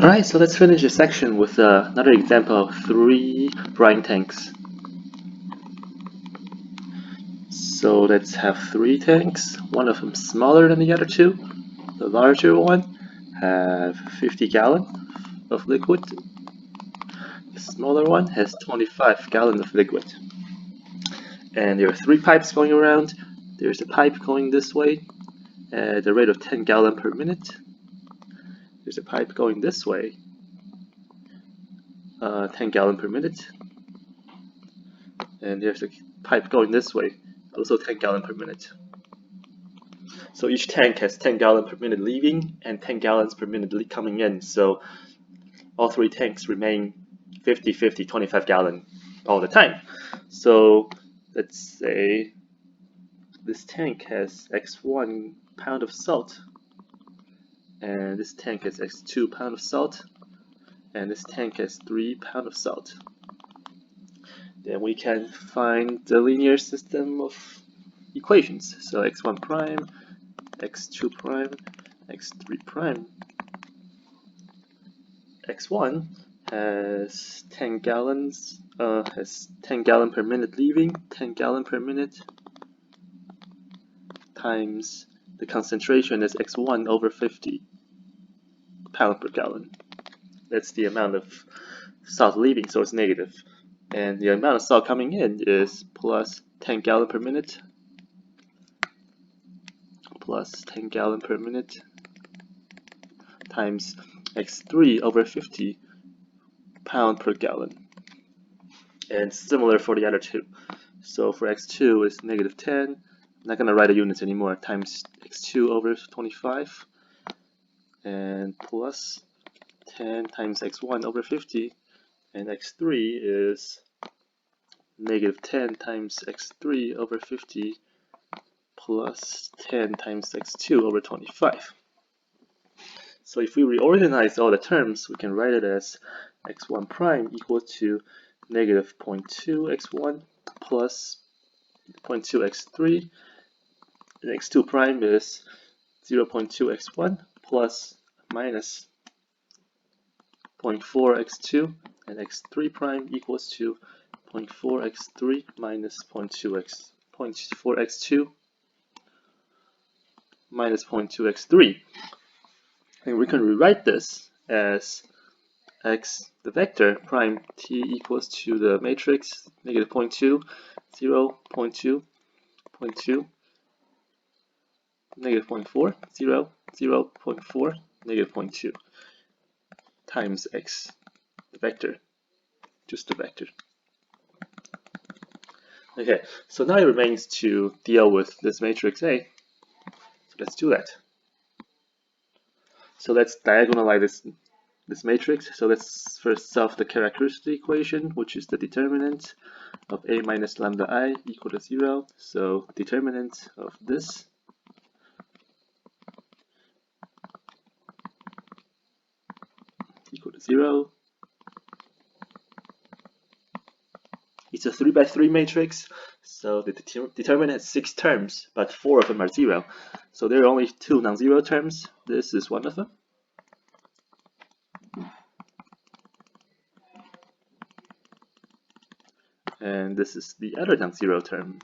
Alright, so let's finish this section with another example of 3 brine tanks. So let's have 3 tanks, one of them smaller than the other 2. The larger one have 50 gallons of liquid. The smaller one has 25 gallons of liquid. And there are 3 pipes going around. There's a pipe going this way at the rate of 10 gallons per minute. There's a pipe going this way, 10 gallons per minute. And there's a pipe going this way, also 10 gallons per minute. So each tank has 10 gallons per minute leaving and 10 gallons per minute coming in. So all 3 tanks remain 50, 50, 25 gallons all the time. So let's say this tank has x1 pound of salt, and this tank has x2 pound of salt, and this tank has 3 pounds of salt. Then we can find the linear system of equations. So x1 prime, x2 prime, x3 prime. x1 has 10 gallons, has 10 gallons per minute leaving, 10 gallons per minute times the concentration is x1 over 50 pound per gallon. That's the amount of salt leaving, so it's negative. And the amount of salt coming in is plus 10 gallons per minute plus 10 gallons per minute times x3 over 50 pound per gallon. And similar for the other 2. So for x2 is negative 10. I'm not going to write the units anymore. Times x2 over 25 and plus 10 times x1 over 50, and x3 is negative 10 times x3 over 50 plus 10 times x2 over 25. So if we reorganize all the terms, we can write it as x1 prime equal to negative 0.2 x1 plus 0.2 x3, and x2 prime is 0.2 x1 plus minus 0.4 x2, and x3 prime equals to 0.4 x3 minus 0.4 x2 minus 0.2 x3. And we can rewrite this as x, the vector, prime t equals to the matrix negative 0.2, 0, 0.2, 0.2, negative 0.4, 0, 0, 0.4, negative 0.2 times x, the vector, just the vector. Okay, so now it remains to deal with this matrix A. So let's do that. So let's diagonalize this matrix. So let's first solve the characteristic equation, which is the determinant of A minus lambda I equal to 0. So determinant of this equal to 0. It's a 3 by 3 matrix, so the determinant has 6 terms, but 4 of them are 0. So there are only 2 non-zero terms. This is one of them. And this is the other non-zero term.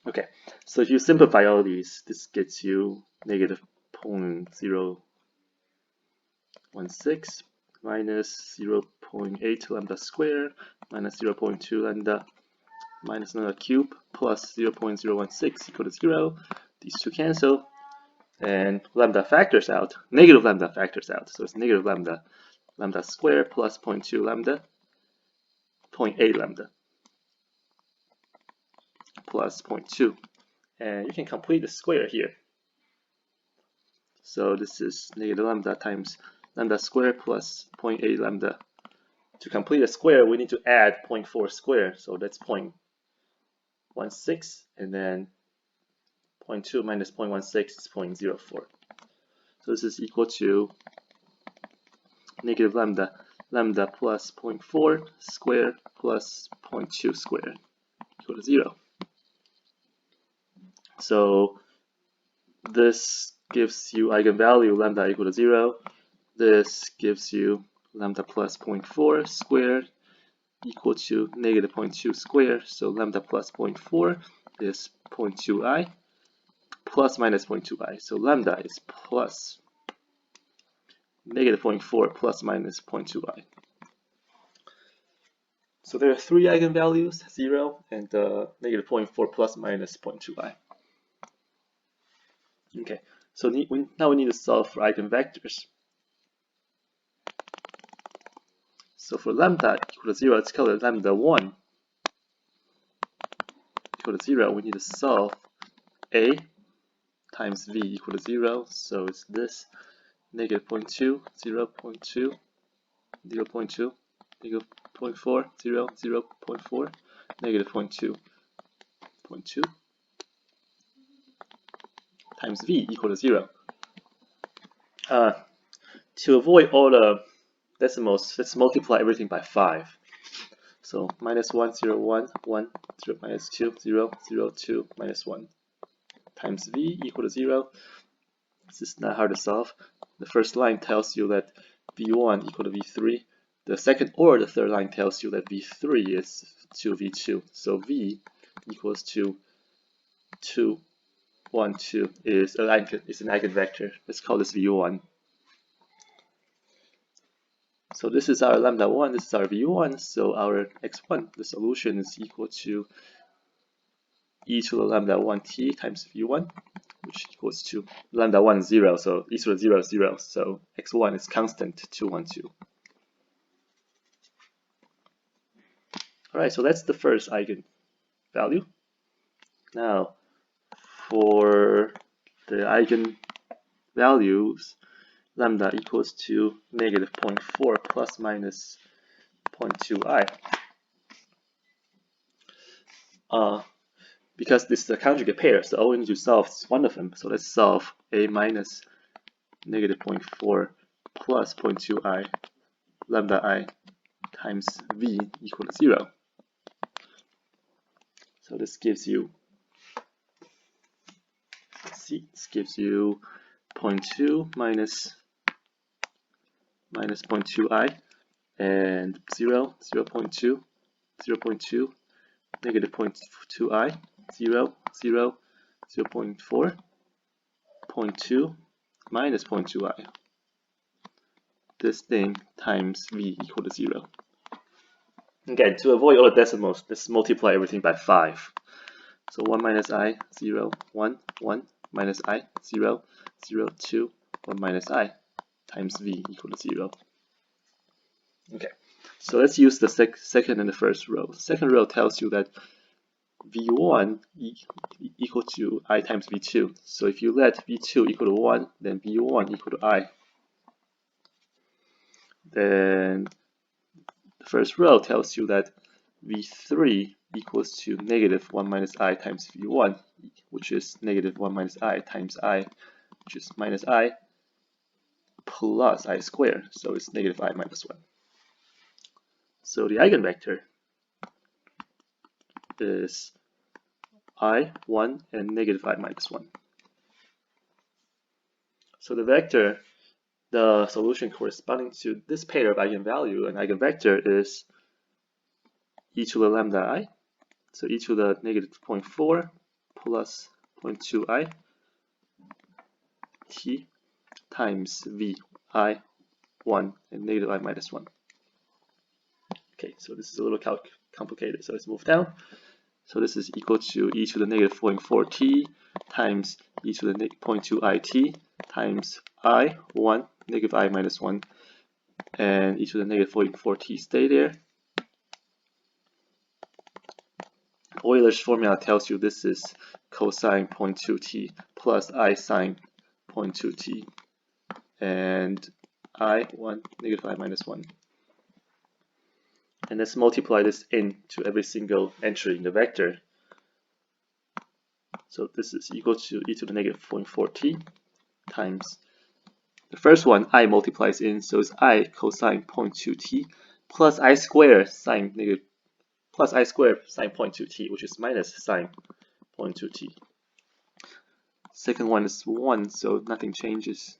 Okay, so if you simplify all these, this gets you negative 0.016 minus 0.8 lambda squared minus 0.2 lambda minus lambda cube plus 0.016 equal to 0. These 2 cancel, and lambda factors out. Negative lambda factors out, so it's negative lambda squared plus 0.2 lambda, 0.8 lambda plus 0.2. And you can complete the square here. So this is negative lambda times lambda squared plus 0.8 lambda. To complete a square, we need to add 0.4 squared, so that's 0.16, and then 0.2 minus 0.16 is 0.04. So this is equal to negative lambda plus 0.4 squared plus 0.2 squared equal to 0. So This gives you eigenvalue lambda equal to 0. This gives you lambda plus 0.4 squared equal to negative 0.2 squared. So lambda plus 0.4 is 0.2i plus minus 0.2i. So lambda is plus negative 0.4 plus minus 0.2i. So there are three eigenvalues, 0 and negative 0.4 plus minus 0.2i. Okay, so now we need to solve for eigenvectors. So for lambda equal to 0, let's call it lambda 1 equal to 0. We need to solve a times v equal to 0. So it's this negative 0.2, 0.2, 0.2, negative 0.4, 0, 0.4, negative 0.2, 0.2 times v equal to 0. To avoid all the decimals, let's multiply everything by 5. So minus 1, 0, 1, 1, 0, minus 2, 0, 0, 2, minus 1 times v equal to 0. This is not hard to solve. The first line tells you that v1 equal to v3. The second or the third line tells you that v3 is 2v2. So v equals to 2, 1, 2 is an eigenvector. Let's call this v1. So this is our lambda 1, this is our v1, so our x1, the solution is equal to e to the lambda 1t times v1, which equals to lambda 1 0, so e to the 0 is 0, so x1 is constant 2, 1, 2. Alright, so that's the first eigenvalue. Now, for the eigenvalues, lambda equals to negative 0.4 plus minus 0.2i. Because this is a conjugate pair, so all we need to solve is one of them. So let's solve a minus negative 0.4 plus 0.2i lambda I times v equal to 0. So this gives you, let's see, this gives you 0.2 minus 0.2i and 0, 0.2, 0.2, negative 0.2i, 0, 0, 0.4, 0.2, minus 0.2i. This thing times v equal to 0. Again, to avoid all the decimals, let's multiply everything by 5. So 1 minus I, 0, 1, 1, minus I, 0, 0, 2, 1 minus I, times v equal to 0. Okay, so let's use the second and the first row. The second row tells you that v1 equal to I times v2. So if you let v2 equal to 1, then v1 equal to I. Then the first row tells you that v3 equals to negative 1 minus I times v1, which is negative 1 minus I times I, which is minus I plus I squared. So it's negative I minus 1. So the eigenvector is I, 1, and negative I minus 1. So the vector, the solution corresponding to this pair of eigenvalue and eigenvector is e to the lambda I. So e to the negative 0.4 plus 0.2i t times v I 1 and negative I minus 1. Okay, so this is a little complicated, so let's move down. So this is equal to e to the negative 0.4t times e to the 0.2it times I 1 negative I minus 1 and e to the negative 0.4t stay there. Euler's formula tells you this is cosine 0.2t plus I sine 0.2t and I 1 negative I minus 1. And let's multiply this into every single entry in the vector. So this is equal to e to the negative 0.4t times the first one I multiplies in, so it's I cosine 0.2t plus I squared sine negative plus I squared sine 0.2t, which is minus sine 0.2t. Second one is 1, so nothing changes.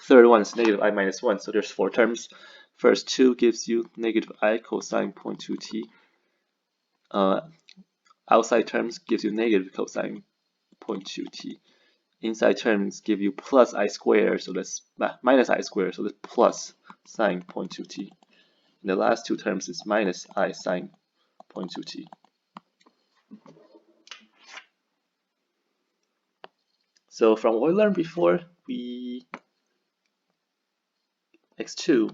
Third one is negative I minus 1, so there's 4 terms. First 2 gives you negative I cosine 0.2t. Outside terms gives you negative cosine 0.2t. Inside terms give you plus I squared, so that's minus I squared, so that's plus sine 0.2t. And the last 2 terms is minus I sine 0.2t. So from what we learned before, x2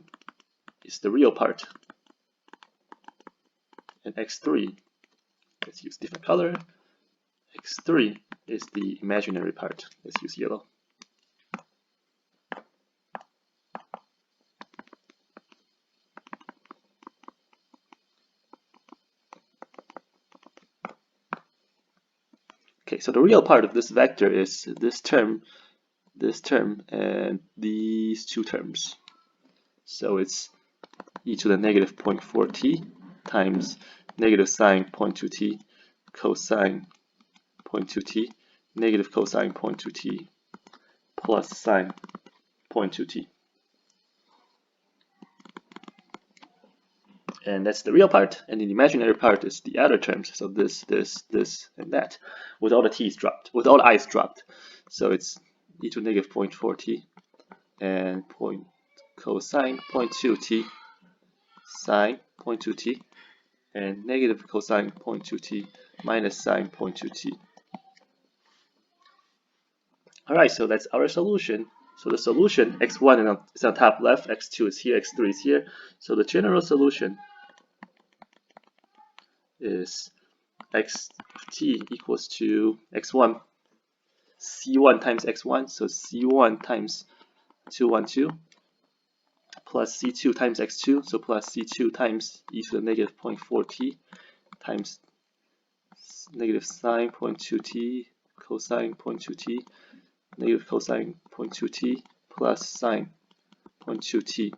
is the real part, and x3, let's use different color, x3 is the imaginary part. Let's use yellow. Okay, so the real part of this vector is this term, and these 2 terms. So it's e to the negative 0.4t times negative sine 0.2t cosine 0.2t negative cosine 0.2t plus sine 0.2t. And that's the real part, and the imaginary part is the other terms. So this, and that, with all the t's dropped, with all the i's dropped. So it's e to negative 0.4t and cosine 0.2t sine 0.2t and negative cosine 0.2t minus sine 0.2t. Alright, so that's our solution. So the solution, x1 is on top left, x2 is here, x3 is here. So the general solution is x of t equals to x1, c1 times x1, so c1 times 212, plus c2 times x2, so plus c2 times e to the negative 0.4t times negative sine 0.2t cosine 0.2t negative cosine 0.2t plus sine 0.2t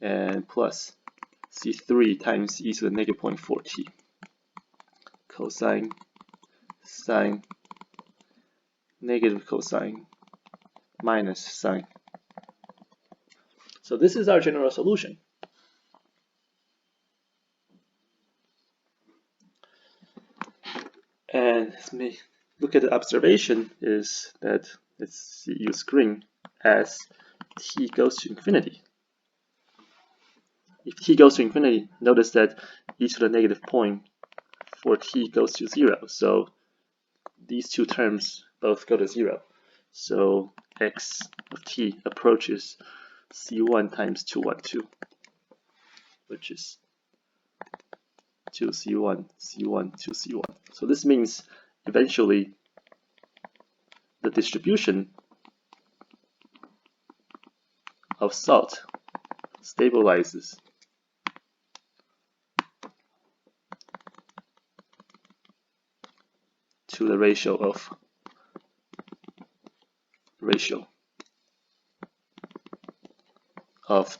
and plus c3 times e to the negative 0.4t cosine sine negative cosine minus sine. So this is our general solution. And look at the observation is that let's use screen as t goes to infinity. If t goes to infinity, notice that e to the negative 0.4t goes to 0. So these 2 terms both go to 0. So x of t approaches c1 times 212, which is 2c1, c1, 2c1. So this means eventually the distribution of salt stabilizes to the ratio of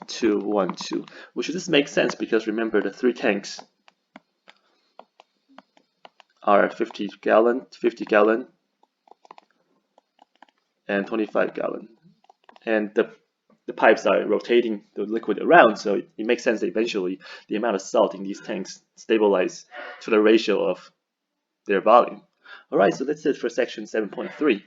2, 1, 2, which this makes sense because remember the 3 tanks are 50 gallon, and 25 gallon, and the pipes are rotating the liquid around, so it makes sense that eventually the amount of salt in these tanks stabilize to the ratio of their volume. Alright, so that's it for section 7.3.